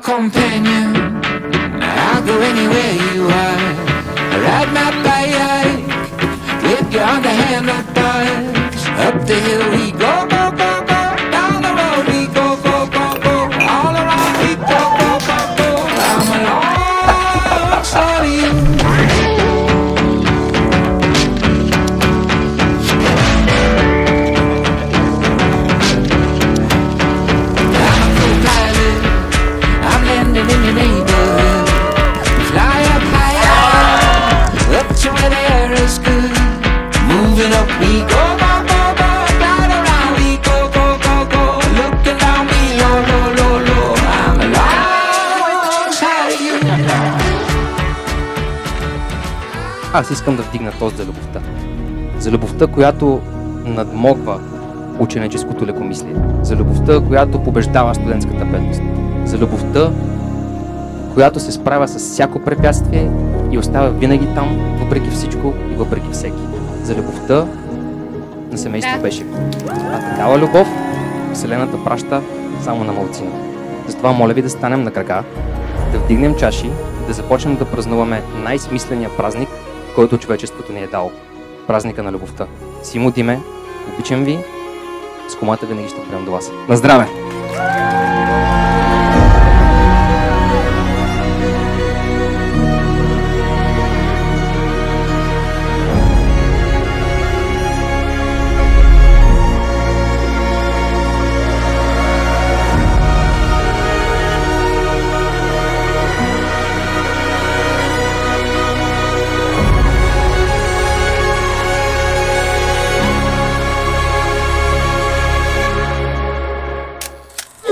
companion. I'll go anywhere you are. I ride my bike with you on the handlebars. Up the hill we go, go, go, go. Down the road we go, go, go, go. All around we go, go, go, go. I'm alongside of you. In your neighborhood, fly up higher, up to where the air is good. Moving up we go, go, go, go. Right around we go, go, go, go. Looking down we low, low, low, low. I'm alongside of you. Аз искам да вдигна тост за любовта. За любовта, която надмогва ученическото лекомислие. За любовта, която побеждава студентската бедност. За любовта, която се справя с всяко препятствие и остава винаги там, въпреки всичко и въпреки всеки. За любовта на семейство беше. А такава любов Вселената праща само на малцина. Затова моля ви да станем на кръга, да вдигнем чаши и да започнем да празнуваме най-смисления празник, който човечеството ни е дало. Празника на любовта. Симо, Диме, обичам ви, с комата винаги ще бъдем до вас. На здраве!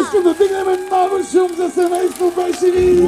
Искам да дигнем много шум за семейство Бешеви!